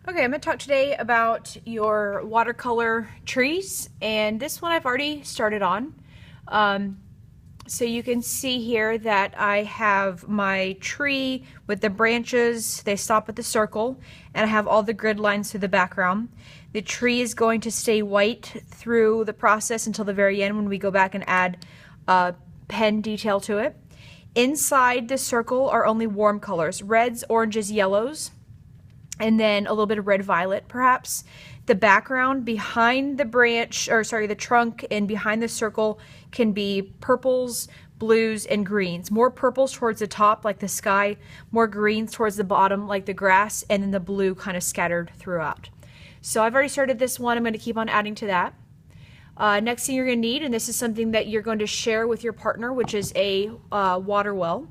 Okay, I'm going to talk today about your watercolor trees, and this one I've already started on. So you can see here that I have my tree with the branches, they stop at the circle, and I have all the grid lines through the background. The tree is going to stay white through the process until the very end when we go back and add pen detail to it. Inside the circle are only warm colors, reds, oranges, yellows, and then a little bit of red violet perhaps. The background behind the branch, or sorry, the trunk and behind the circle can be purples, blues, and greens. More purples towards the top like the sky, more greens towards the bottom like the grass, and then the blue kind of scattered throughout. So I've already started this one. I'm going to keep on adding to that. Next thing you're going to need, and this is something that you're going to share with your partner, which is a water well.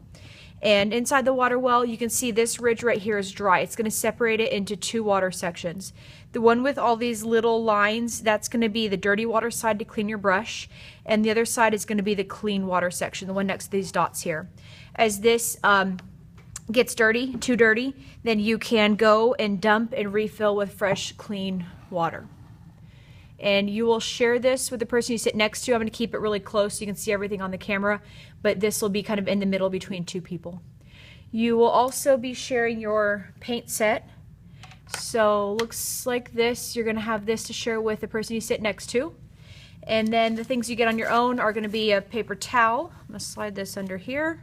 And inside the water well, you can see this ridge right here is dry. It's going to separate it into two water sections. The one with all these little lines, that's going to be the dirty water side to clean your brush, and the other side is going to be the clean water section, the one next to these dots here. As this gets dirty, too dirty, then you can go and dump and refill with fresh, clean water. And you will share this with the person you sit next to. I'm going to keep it really close so you can see everything on the camera, but this will be kind of in the middle between two people. You will also be sharing your paint set. So looks like this. You're going to have this to share with the person you sit next to. And then the things you get on your own are going to be a paper towel. I'm going to slide this under here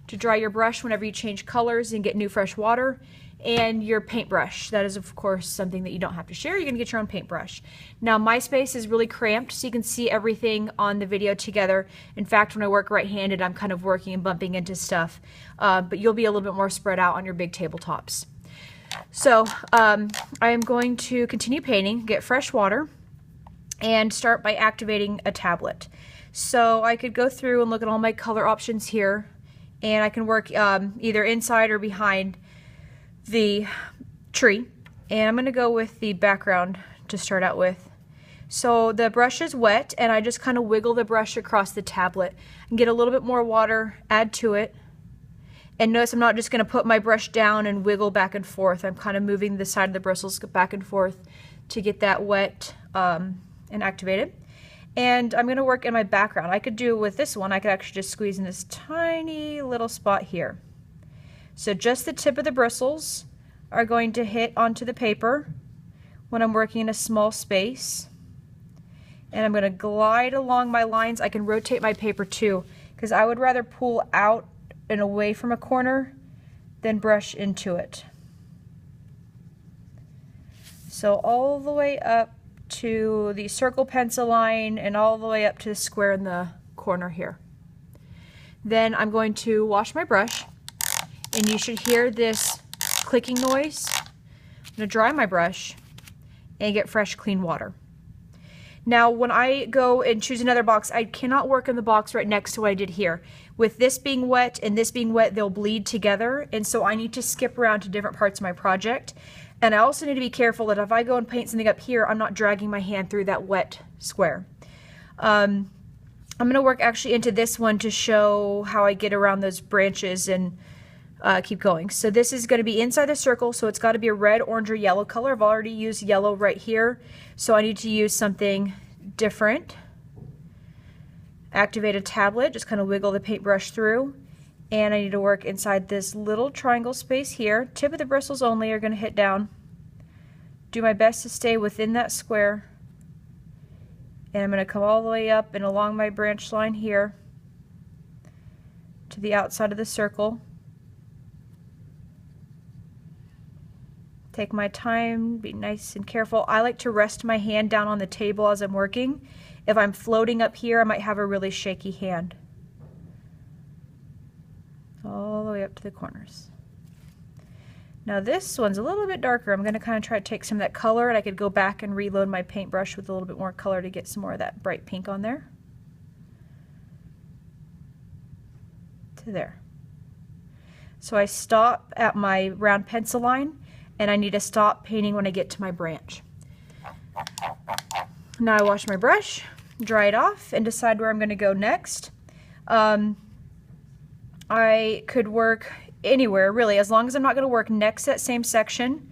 to dry your brush whenever you change colors and get new fresh water. And your paintbrush. That is, of course, something that you don't have to share. You're going to get your own paintbrush. Now, my space is really cramped, so you can see everything on the video together. In fact, when I work right-handed, I'm kind of working and bumping into stuff. But you'll be a little bit more spread out on your big tabletops. So, I am going to continue painting, get fresh water, and start by activating a tablet. So, I could go through and look at all my color options here, and I can work either inside or behind the tree, and I'm going to go with the background to start out with. So the brush is wet, and I just kind of wiggle the brush across the tablet and get a little bit more water, add to it, and notice I'm not just going to put my brush down and wiggle back and forth. I'm kind of moving the side of the bristles back and forth to get that wet and activated. And I'm going to work in my background. I could do with this one, I could actually just squeeze in this tiny little spot here. So just the tip of the bristles are going to hit onto the paper when I'm working in a small space. And I'm going to glide along my lines. I can rotate my paper too, because I would rather pull out and away from a corner than brush into it. So all the way up to the circle pencil line and all the way up to the square in the corner here. Then I'm going to wash my brush. And you should hear this clicking noise. I'm going to dry my brush and get fresh, clean water. Now, when I go and choose another box, I cannot work in the box right next to what I did here. With this being wet and this being wet, they'll bleed together, and so I need to skip around to different parts of my project. And I also need to be careful that if I go and paint something up here, I'm not dragging my hand through that wet square. I'm going to work actually into this one to show how I get around those branches and keep going. So this is going to be inside the circle, so it's got to be a red, orange, or yellow color. I've already used yellow right here, so I need to use something different. Activate a tablet, just kind of wiggle the paintbrush through, and I need to work inside this little triangle space here. Tip of the bristles only are going to hit down. Do my best to stay within that square, and I'm going to come all the way up and along my branch line here to the outside of the circle. Take my time, be nice and careful. I like to rest my hand down on the table as I'm working. If I'm floating up here, I might have a really shaky hand. All the way up to the corners. Now this one's a little bit darker. I'm going to kind of try to take some of that color, and I could go back and reload my paintbrush with a little bit more color to get some more of that bright pink on there. To there. So I stop at my round pencil line, and I need to stop painting when I get to my branch. Now I wash my brush, dry it off, and decide where I'm going to go next. I could work anywhere, really, as long as I'm not going to work next to that same section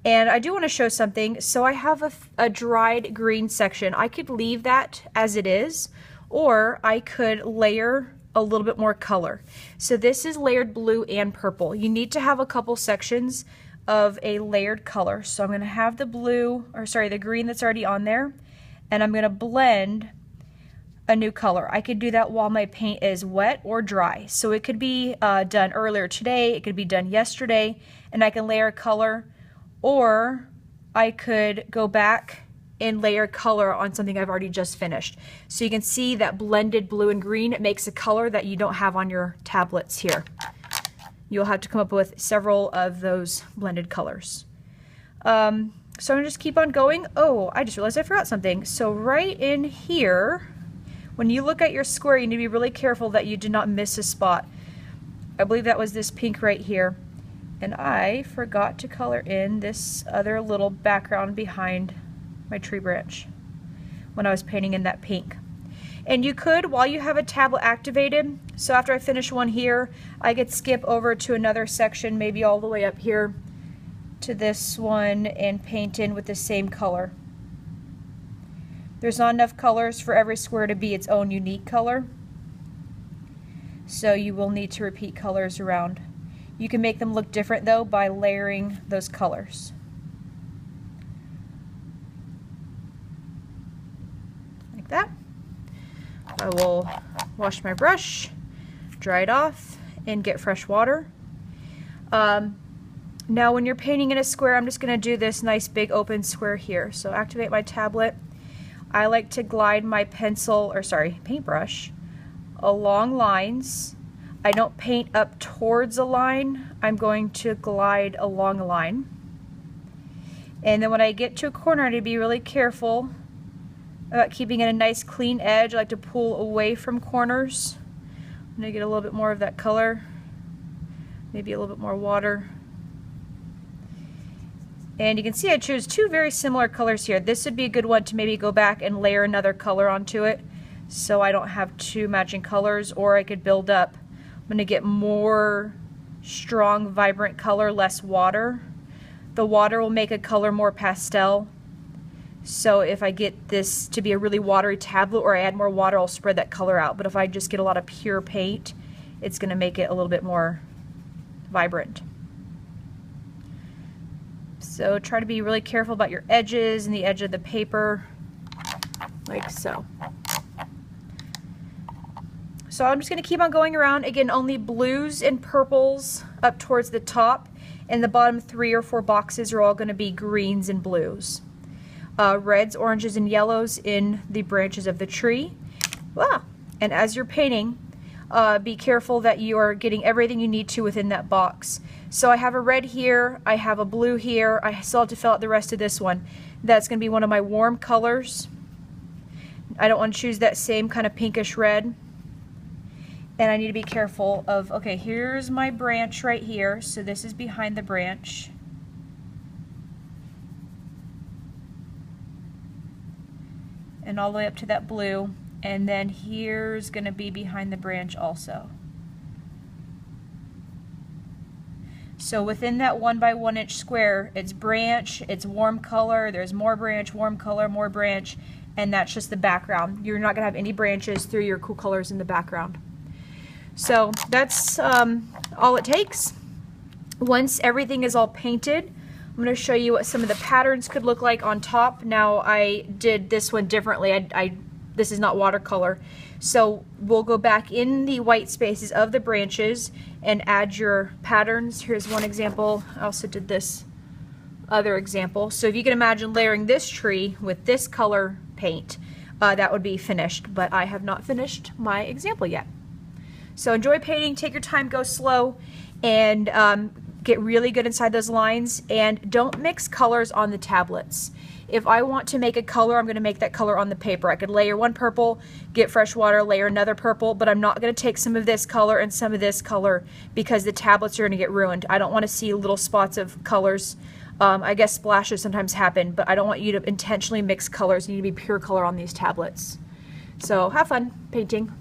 And I do want to show something. So I have a dried green section. I could leave that as it is, or I could layer a little bit more color. So this is layered blue and purple. You need to have a couple sections of a layered color. So I'm going to have the blue, or sorry, the green that's already on there, and I'm going to blend a new color. I could do that while my paint is wet or dry. So it could be done earlier today, it could be done yesterday, and I can layer a color, or I could go back and layer color on something I've already just finished. So you can see that blended blue and green, it makes a color that you don't have on your tablets here. You'll have to come up with several of those blended colors. So I'm gonna just keep on going. Oh, I just realized I forgot something. So right in here, when you look at your square, you need to be really careful that you do not miss a spot. I believe that was this pink right here. And I forgot to color in this other little background behind my tree branch when I was painting in that pink. And you could, while you have a tablet activated, so after I finish one here, I could skip over to another section, maybe all the way up here to this one, and paint in with the same color. There's not enough colors for every square to be its own unique color, so you will need to repeat colors around. You can make them look different though by layering those colors. Like that. I will wash my brush, dry it off, and get fresh water. Now when you're painting in a square, I'm just going to do this nice big open square here. So activate my tablet. I like to glide my paintbrush along lines. I don't paint up towards a line. I'm going to glide along a line. And then when I get to a corner, I need to be really careful about keeping it a nice clean edge. I like to pull away from corners. I'm going to get a little bit more of that color, maybe a little bit more water. And you can see I choose two very similar colors here. This would be a good one to maybe go back and layer another color onto it so I don't have two matching colors, or I could build up. I'm going to get more strong, vibrant color, less water. The water will make a color more pastel. So if I get this to be a really watery tablet, or I add more water, I'll spread that color out. But if I just get a lot of pure paint, it's going to make it a little bit more vibrant. So try to be really careful about your edges and the edge of the paper, like so. So I'm just going to keep on going around. Again, only blues and purples up towards the top, and the bottom 3 or 4 boxes are all going to be greens and blues. Reds, oranges, and yellows in the branches of the tree. Wow. And as you're painting, be careful that you are getting everything you need to within that box. So I have a red here, I have a blue here, I still have to fill out the rest of this one. That's going to be one of my warm colors. I don't want to choose that same kind of pinkish red. And I need to be careful of, okay, here's my branch right here, so this is behind the branch. And all the way up to that blue, and then here's going to be behind the branch also. So within that 1 by 1 inch square, it's branch, it's warm color, there's more branch, warm color, more branch, and that's just the background. You're not going to have any branches through your cool colors in the background. So that's all it takes. Once everything is all painted, I'm going to show you what some of the patterns could look like on top. Now I did this one differently. This is not watercolor. So we'll go back in the white spaces of the branches and add your patterns. Here's one example. I also did this other example. So if you can imagine layering this tree with this color paint, that would be finished, but I have not finished my example yet. So enjoy painting, take your time, go slow, and get really good inside those lines, and don't mix colors on the tablets. If I want to make a color, I'm going to make that color on the paper. I could layer one purple, get fresh water, layer another purple, but I'm not going to take some of this color and some of this color because the tablets are going to get ruined. I don't want to see little spots of colors. I guess splashes sometimes happen, but I don't want you to intentionally mix colors. You need to be pure color on these tablets. So have fun painting.